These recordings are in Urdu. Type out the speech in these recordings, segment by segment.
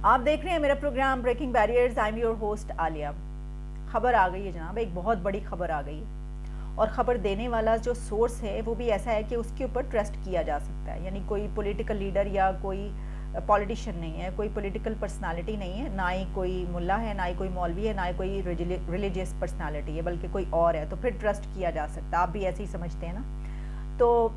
آپ دیکھ رہے ہیں میرا program breaking barriers. I am your host Aliya. خبر آ گئی ہے جناب, ایک بہت بڑی خبر آ گئی, اور خبر دینے والا جو سورس ہے وہ بھی ایسا ہے کہ اس کے اوپر ٹرسٹ کیا جا سکتا ہے. یعنی کوئی پولیٹیکل لیڈر یا کوئی پولیٹیشین نہیں ہے, کوئی پولیٹیکل پرسنالٹی نہیں ہے, نہ ہی کوئی ملا ہے, نہ ہی کوئی مولوی ہے, نہ ہی کوئی ریلیجیس پرسنالٹی ہے, بلکہ کوئی اور ہے, تو پھر ٹرسٹ کیا جا سکتا ہے. آپ بھی ایسے ہی سمجھتے ہیں نا. تو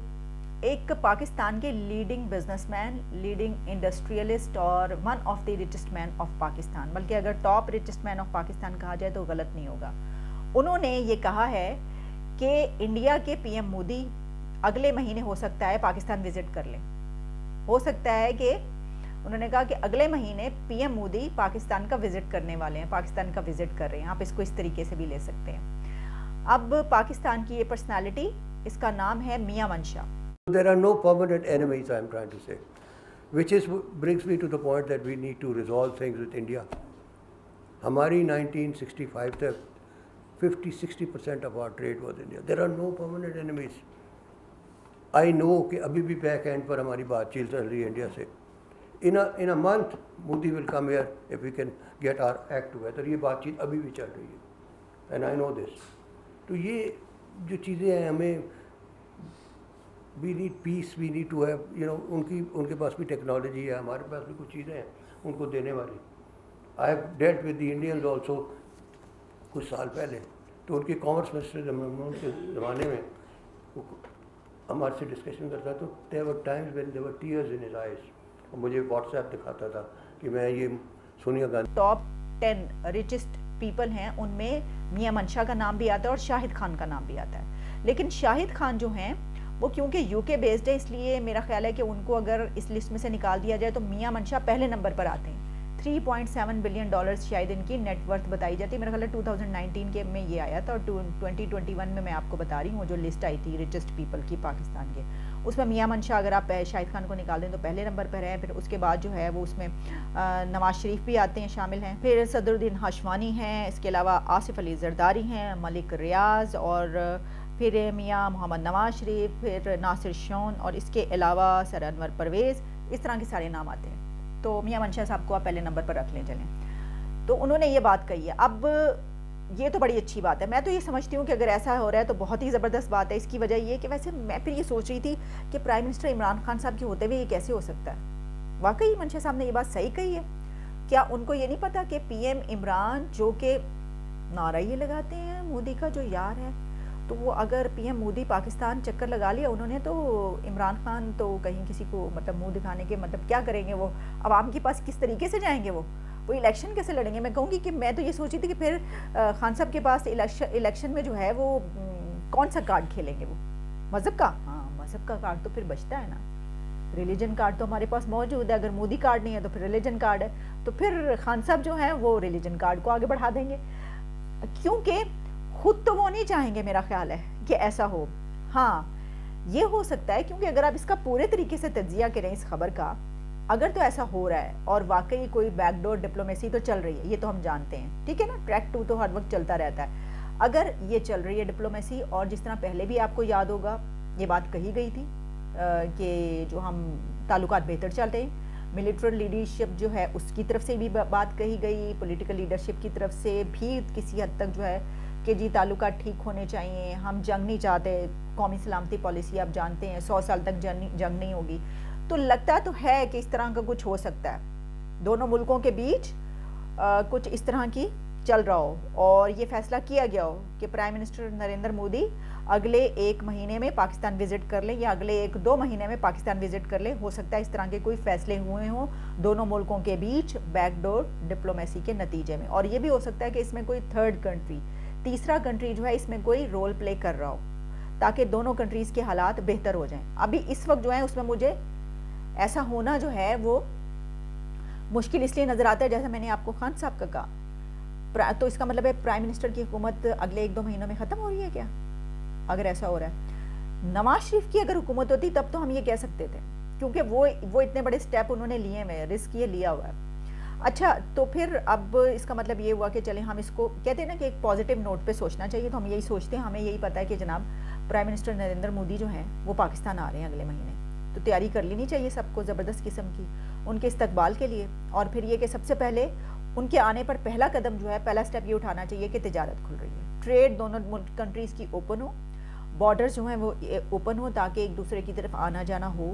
ایک پاکستان کے leading businessman, leading industrialist اور one of the richest man of Pakistan, بلکہ اگر top richest man of Pakistan کہا جائے تو غلط نہیں ہوگا, انہوں نے یہ کہا ہے کہ انڈیا کے پی ایم مودی اگلے مہینے ہو سکتا ہے پاکستان وزٹ کر لیں. ہو سکتا ہے کہ انہوں نے کہا کہ اگلے مہینے پی ایم مودی پاکستان کا وزٹ کرنے والے ہیں, پاکستان کا وزٹ کر رہے ہیں. آپ اس کو اس طریقے سے بھی لے سکتے ہیں. اب پاکستان کی یہ پرسنالٹی, اس کا نام ہے میاں منشا. There are no permanent enemies, I am trying to say, which brings me to the point that we need to resolve things with India. ہماری 1965 تک 50-60% of our trade was India. There are no permanent enemies. I know کہ ابھی بھی بیک اینڈ پر ہماری بات چیت چل رہی ہے انڈیا سے. In a month, Modi will come here if we can get our act together. یہ بات چیت ابھی بھی چل رہی ہے, and I know this. تو یہ جو چیزیں ہیں ہمیں we need peace, we need to have, ان کے پاس بھی ٹیکنالوجی ہے, ہمارے پاس بھی کچھ چیزیں ہیں ان کو دینے والی. I have dealt with the Indians also کچھ سال پہلے, تو ان کے کامرس منسٹر کے زمانے میں ہمارے سے ڈسکشن کرتا, تو there were times when there were tears in his eyes, اور مجھے واٹس ایپ دکھاتا تھا کہ میں یہ Sonia Gandhi. Top 10 richest people ہیں, ان میں میاں منشا کا نام بھی آتا ہے اور شاہد خان کا نام بھی آتا ہے. لیکن شاہد خان جو ہیں وہ کیونکہ یو کے بیسڈ ہے, اس لیے میرا خیال ہے کہ ان کو اگر اس لسٹ میں سے نکال دیا جائے تو میاں منشا پہلے نمبر پر آتے ہیں. 3.7 بلین ڈالرز شاید ان کی نیٹ ورتھ بتائی جاتی ہے. میرا خیال ہے 2019 کے میں یہ آیا تھا, اور 2021 میں آپ کو بتا رہی ہوں جو لسٹ آئی تھی ریچسٹ پیپل کی پاکستان کے, اس میں میاں منشا اگر آپ شاہد خان کو نکال دیں تو پہلے نمبر پر ہیں. پھر اس کے بعد جو ہے وہ اس میں نواز شریف بھی آتے ہیں, شامل ہیں. پھر صدر الدین ہاشمانی ہیں, اس کے علاوہ آصف علی زرداری ہیں, ملک ریاض, اور پھر میاں محمد نواز شریف, پھر ناصر شون, اور اس کے علاوہ سر انور پرویز. اس طرح کے سارے نام آتے ہیں. تو میاں منشا صاحب کو آپ پہلے نمبر پر رکھ لیں چلیں. تو انہوں نے یہ بات کہی ہے. اب یہ تو بڑی اچھی بات ہے. میں تو یہ سمجھتی ہوں کہ اگر ایسا ہو رہا ہے تو بہت ہی زبردست بات ہے. اس کی وجہ یہ کہ ویسے میں پھر یہ سوچ رہی تھی کہ پرائم منسٹر عمران خان صاحب کے ہوتے ہوئے یہ کیسے ہو سکتا ہے. واقعی منشا صاحب نے یہ بات صحیح کہی ہے. کیا ان کو یہ نہیں پتا کہ پی ایم عمران جو کہ نعرہ یہ لگاتے ہیں مودی کا جو یار ہے, تو وہ اگر پی ایم مودی پاکستان چکر لگا لیا انہوں نے, تو عمران خان تو کہیں کسی کو مطلب منہ دکھانے کے مطلب کیا کریں گے, وہ عوام کے پاس کس طریقے سے جائیں گے, وہ الیکشن کیسے لڑیں گے. میں کہوں گی کہ میں تو یہ سوچی تھی کہ پھر خان صاحب کے پاس الیکشن میں جو ہے وہ کون سا کارڈ کھیلیں گے, وہ مذہب کا. ہاں, مذہب کا کارڈ تو پھر بچتا ہے نا. ریلیجن کارڈ تو ہمارے پاس موجود ہے, اگر مودی کارڈ نہیں ہے تو پھر ریلیجن کارڈ ہے, تو پھر خان صاحب جو ہیں وہ ریلیجن کارڈ کو آگے بڑھا دیں گے, کیونکہ خود تو وہ نہیں چاہیں گے میرا خیال ہے کہ ایسا ہو. ہاں یہ ہو سکتا ہے, کیونکہ اگر آپ اس کا پورے طریقے سے تجزیہ کریں اس خبر کا, اگر تو ایسا ہو رہا ہے اور واقعی کوئی بیک ڈور ڈپلومیسی تو چل رہی ہے, یہ تو ہم جانتے ہیں, ٹھیک ہے نا, ٹریک 2 تو ہر وقت چلتا رہتا ہے. اگر یہ چل رہی ہے ڈپلومیسی, اور جس طرح پہلے بھی آپ کو یاد ہوگا یہ بات کہی گئی تھی کہ جو ہم تعلقات بہتر چلتے ہیں, ملٹری لیڈرشپ جو ہے اس کی طرف سے بھی بات کہی گئی, پولیٹیکل لیڈرشپ کی طرف سے بھی کسی حد تک جو ہے کہ جی تعلقات ٹھیک ہونے چاہیے, ہم جنگ نہیں چاہتے, قومی سلامتی پالیسی آپ جانتے ہیں 100 سال تک جنگ نہیں ہوگی. تو لگتا تو ہے کہ اس طرح کا کچھ ہو سکتا ہے, دونوں ملکوں کے بیچ کچھ اس طرح کی چل رہا ہو, اور یہ فیصلہ کیا گیا ہو کہ پرائم منسٹر نریندر مودی اگلے 1 مہینے میں پاکستان وزٹ کر لیں, یا اگلے 1-2 مہینے میں پاکستان وزٹ کر لیں. ہو سکتا ہے اس طرح کے کوئی فیصلے ہوئے ہوں دونوں ملکوں کے بیچ بیک ڈور ڈپلومیسی کے نتیجے میں, اور یہ بھی ہو سکتا ہے کہ اس میں کوئی تھرڈ کنٹری, تیسرا کنٹری جو ہے اس میں کوئی رول پلے کر رہا ہو, تاکہ دونوں کنٹریز کے حالات بہتر ہو جائیں. ابھی اس وقت جو ہے اس میں مجھے ایسا ہونا جو ہے وہ مشکل اس لیے نظر آتا ہے, جیسا میں نے آپ کو خان صاحب کا کہا, تو اس کا مطلب ہے پرائم منسٹر کی حکومت اگلے 1-2 مہینوں میں ختم ہو رہی ہے کیا, اگر ایسا ہو رہا ہے. نواز شریف کی اگر حکومت ہوتی تب تو ہم یہ کہہ سکتے تھے, کیونکہ وہ اتنے بڑے سٹیپ انہوں نے لیے ہوئے, رسک یہ لیا ہوا ہے. اچھا, تو پھر اب اس کا مطلب یہ ہوا کہ چلیں ہم اس کو کہتے ہیں نا کہ ایک پازیٹیو نوٹ پہ سوچنا چاہیے, تو ہم یہی سوچتے ہیں. ہمیں یہی پتہ ہے کہ جناب پرائم منسٹر نریندر مودی جو ہیں وہ پاکستان آ رہے ہیں اگلے مہینے, تو تیاری کر لینی چاہیے سب کو زبردست قسم کی ان کے استقبال کے لیے. اور پھر یہ کہ سب سے پہلے ان کے آنے پر پہلا قدم جو ہے, پہلا سٹیپ یہ اٹھانا چاہیے کہ تجارت کھل رہی ہے, ٹریڈ دونوں کنٹریز کی اوپن ہو, بارڈرز جو ہیں وہ اوپن ہو تاکہ ایک دوسرے کی طرف آنا جانا ہو,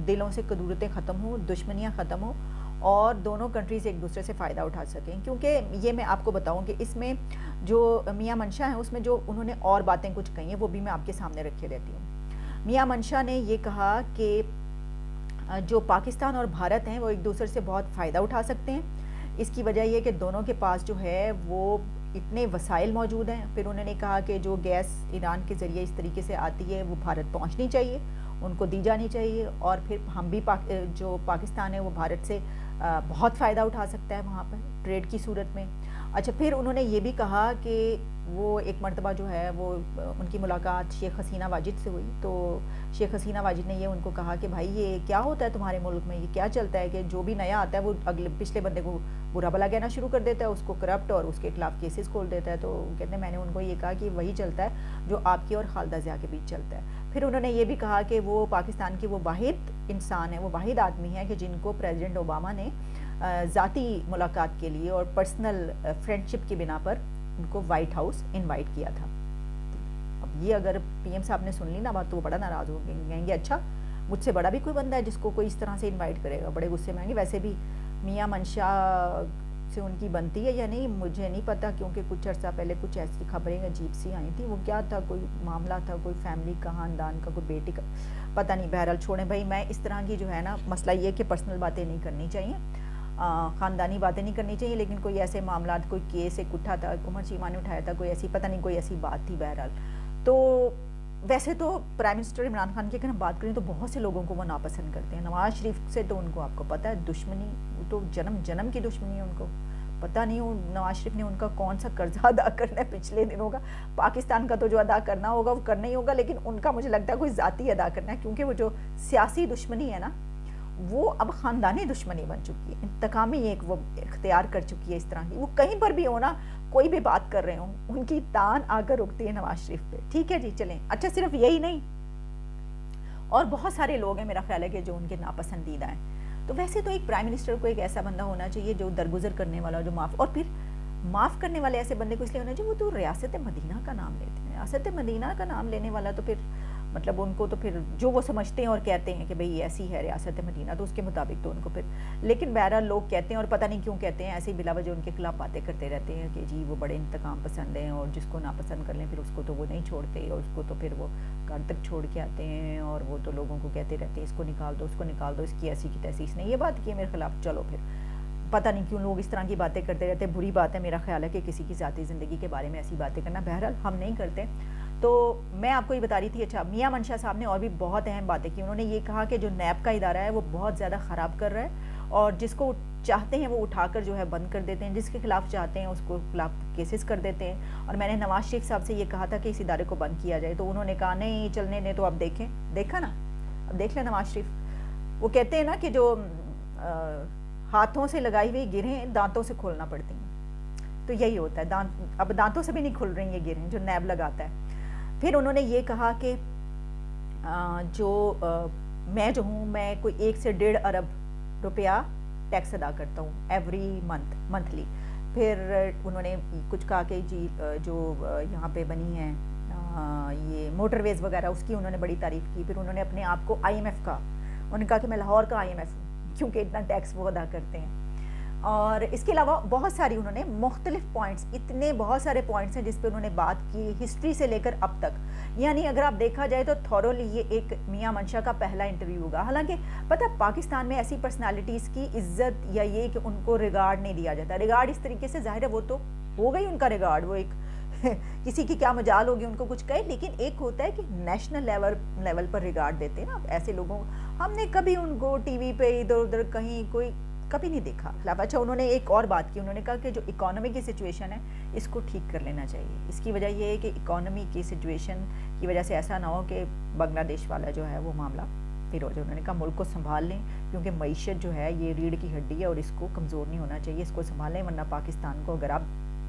دلوں سے کدورتیں ختم ہوں, دشمنیاں ختم ہوں, اور دونوں کنٹریز ایک دوسرے سے فائدہ اٹھا سکیں. کیونکہ یہ میں آپ کو بتاؤں کہ اس میں جو میاں منشا ہیں اس میں جو انہوں نے اور باتیں کچھ کہی ہیں وہ بھی میں آپ کے سامنے رکھے دیتی ہوں. میاں منشا نے یہ کہا کہ جو پاکستان اور بھارت ہیں وہ ایک دوسرے سے بہت فائدہ اٹھا سکتے ہیں. اس کی وجہ یہ کہ دونوں کے پاس جو ہے وہ اتنے وسائل موجود ہیں. پھر انہوں نے کہا کہ جو گیس ایران کے ذریعے اس طریقے سے آتی ہے وہ بھارت پہنچنی چاہیے, ان کو دی جانی چاہیے, اور پھر ہم بھی جو پاکستان ہے وہ بھارت سے بہت فائدہ اٹھا سکتا ہے وہاں پر ٹریڈ کی صورت میں. اچھا, پھر انہوں نے یہ بھی کہا کہ وہ ایک مرتبہ جو ہے وہ ان کی ملاقات شیخ حسینہ واجد سے ہوئی, تو شیخ حسینہ واجد نے یہ ان کو کہا کہ بھائی یہ کیا ہوتا ہے تمہارے ملک میں, یہ کیا چلتا ہے کہ جو بھی نیا آتا ہے وہ اگلے پچھلے بندے کو برا بھلا کہنا شروع کر دیتا ہے, اس کو کرپٹ اور اس کے خلاف کیسز کھول دیتا ہے. تو کہتے ہیں میں نے ان کو یہ کہا کہ وہی چلتا ہے جو آپ کی اور خالدہ ضیاء کے بیچ چلتا ہے. پھر انہوں نے یہ بھی کہا کہ وہ پاکستان کی وہ واحد انسان ہے, وہ واحد آدمی ہے کہ جن کو پریزیڈنٹ اوباما نے ذاتی ملاقات کے لیے اور پرسنل فرینڈشپ کی بنا پر ان کو وائٹ ہاؤس انوائٹ کیا تھا. اب یہ اگر پی ایم صاحب نے سن لی نا بات تو وہ بڑا ناراض ہو گئے, کہیں گے اچھا مجھ سے بڑا بھی کوئی بندہ ہے جس کو کوئی اس طرح سے انوائٹ کرے گا, بڑے غصے میں آئیں گے. ویسے بھی میاں منشا سے ان کی بنتی ہے یا نہیں مجھے نہیں پتا, کیونکہ کچھ عرصہ پہلے کچھ ایسی خبریں عجیب سی آئی تھیں. وہ کیا تھا, کوئی معاملہ تھا, کوئی فیملی کا, خاندان کا, کوئی بیٹی کا, پتہ نہیں. بہرحال چھوڑیں بھائی, میں اس طرح کی جو ہے نا مسئلہ یہ کہ پرسنل باتیں نہیں کرنی چاہیے, خاندانی باتیں نہیں کرنی چاہیے, لیکن کوئی ایسے معاملات, کوئی کیس ایک اٹھا تھا, عمر چیمہ نے اٹھایا تھا, کوئی ایسی پتہ نہیں کوئی ایسی بات تھی. بہرحال تو ویسے تو پرائم منسٹر عمران خان کی اگر ہم بات کریں تو بہت سے لوگوں کو وہ ناپسند کرتے ہیں. نواز شریف سے تو ان کو آپ کو پتہ ہے دشمنی, وہ تو جنم کی دشمنی ہے ان کو. پتہ نہیں نواز شریف نے ان کا کون سا قرضہ ادا کرنا ہے پچھلے دنوں کا. پاکستان کا تو جو ادا کرنا ہوگا وہ کرنا ہی ہوگا, لیکن ان کا مجھے لگتا ہے کوئی ذاتی ادا کرنا ہے, کیونکہ وہ جو سیاسی دشمنی ہے نا وہ اب خاندانی دشمنی بن چکی ہے, انتقامی ایک وہ اختیار کر چکی ہے اس طرح کی. وہ کہیں پر بھی ہو نا, کوئی بھی بات کر رہے ہوں, ان کی تان آ کر رکتی ہے نواز شریف پہ. ٹھیک ہے جی, چلیں. اچھا, صرف یہی نہیں, اور بہت سارے لوگ ہیں میرا خیال ہے کہ جو ان کے ناپسندیدہ ہیں. تو ویسے تو ایک پرائم منسٹر کو ایک ایسا بندہ ہونا چاہیے جو درگزر کرنے والا, جو معاف, اور پھر معاف کرنے والے ایسے بندے کو اس لیے ہونا چاہیے وہ تو ریاست مدینہ کا نام لیتے ہیں. ریاست مدینہ کا نام لینے والا تو پھر مطلب ان کو تو پھر جو وہ سمجھتے ہیں اور کہتے ہیں کہ بھئی ایسی ہے ریاست مدینہ, تو اس کے مطابق تو ان کو پھر, لیکن بہرحال لوگ کہتے ہیں اور پتہ نہیں کیوں کہتے ہیں, ایسے ہی بلا وجہ ان کے خلاف باتیں کرتے رہتے ہیں کہ جی وہ بڑے انتقام پسند ہیں, اور جس کو ناپسند کر لیں پھر اس کو تو وہ نہیں چھوڑتے, اور اس کو تو پھر وہ گھر تک چھوڑ کے آتے ہیں, اور وہ تو لوگوں کو کہتے رہتے ہیں اس کو نکال دو, اس کو نکال دو, اس کی ایسی کی تیسی, اس نے یہ بات کی ہے میرے خلاف. چلو پھر پتہ نہیں کیوں لوگ اس طرح کی باتیں کرتے رہتے ہیں. بری بات ہے میرا خیال ہے کہ کسی کی ذاتی زندگی کے بارے میں ایسی باتیں کرنا. بہرحال ہم نہیں کرتے. تو میں آپ کو یہ بتا رہی تھی. اچھا, میاں منشا صاحب نے اور بھی بہت اہم باتیں کی. انہوں نے یہ کہا کہ جو نیب کا ادارہ ہے وہ بہت زیادہ خراب کر رہا ہے, اور جس کو چاہتے ہیں وہ اٹھا کر جو ہے بند کر دیتے ہیں, جس کے خلاف چاہتے ہیں اس کو خلاف کیسز کر دیتے ہیں. اور میں نے نواز شریف صاحب سے یہ کہا تھا کہ اس ادارے کو بند کیا جائے, تو انہوں نے کہا نہیں چلنے دیں. تو اب دیکھیں, دیکھا نا, اب دیکھ لیں نواز شریف, وہ کہتے ہیں نا کہ جو ہاتھوں سے لگائی ہوئی گرہیں دانتوں سے کھولنا پڑتی ہیں, تو یہی ہوتا ہے. اب دانتوں سے بھی نہیں کھل رہی یہ گرہیں جو نیب لگاتا ہے. پھر انہوں نے یہ کہا کہ جو میں جو ہوں, میں کوئی 1 سے 1.5 ارب روپیہ ٹیکس ادا کرتا ہوں ایوری منتھلی. پھر انہوں نے کچھ کہا کہ جی جو یہاں پہ بنی ہیں یہ موٹر ویز وغیرہ, اس کی انہوں نے بڑی تعریف کی. پھر انہوں نے اپنے آپ کو IMF کا, انہوں نے کہا کہ میں لاہور کا IMF ہوں, کیونکہ اتنا ٹیکس وہ ادا کرتے ہیں. اور اس کے علاوہ بہت ساری انہوں نے مختلف پوائنٹس, اتنے بہت سارے پوائنٹس ہیں جس پہ انہوں نے بات کی ہسٹری سے لے کر اب تک. یعنی اگر آپ دیکھا جائے تو تھورولی یہ ایک میاں منشا کا پہلا انٹرویو ہوگا. حالانکہ پتہ پاکستان میں ایسی پرسنالٹیز کی عزت یا یہ کہ ان کو ریگارڈ نہیں دیا جاتا. ریگارڈ اس طریقے سے ظاہر ہے وہ تو ہو گئی ان کا ریگارڈ, وہ ایک کسی کی کیا مجال ہوگی ان کو کچھ کہے, لیکن ایک ہوتا ہے کہ نیشنل لیول پر ریگارڈ دیتے ہیں نا. ایسے لوگوں ہم نے کبھی ان کو ٹی وی پہ ادھر ادھر کہیں کوئی کبھی نہیں دیکھا. اچھا, انہوں نے ایک اور بات کی, انہوں نے کہا کہ جو اکانومی کی سچویشن ہے اس کو ٹھیک کر لینا چاہیے. اس کی وجہ یہ ہے کہ اکانومی کی سچویشن کی وجہ سے ایسا نہ ہو کہ بنگلہ دیش والا جو ہے وہ معاملہ پھر ہو جائے. انہوں نے کہا ملک کو سنبھال لیں, کیونکہ معیشت جو ہے یہ ریڑھ کی ہڈی ہے اور اس کو کمزور نہیں ہونا چاہیے, اس کو سنبھال لیں, ورنہ پاکستان کو اگر آپ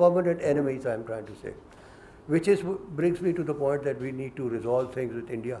permanent enemies, I am trying to say, which brings me to the point that we need to resolve things with India.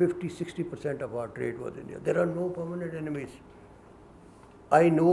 50-60% of our trade was India. There are no permanent enemies. I know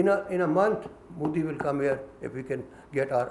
In a month, Modi will come here if we can get our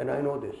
and I know this.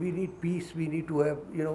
we need peace, we need to have, you know,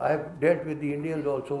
I have dealt with the Indians also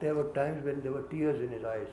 there were times when there were tears in his eyes,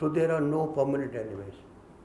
So there are no permanent enemies,